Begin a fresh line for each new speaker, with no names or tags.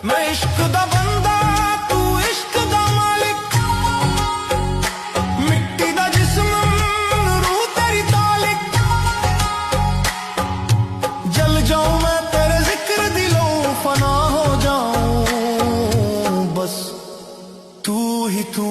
मैं इश्क दा बंदा तू इश्क दा मालिक, मिट्टी दा जिस्म रूह तेरी तालिक। जल जाऊं मैं तेरे जिक्र दिलों फना हो जाऊं, बस तू ही तू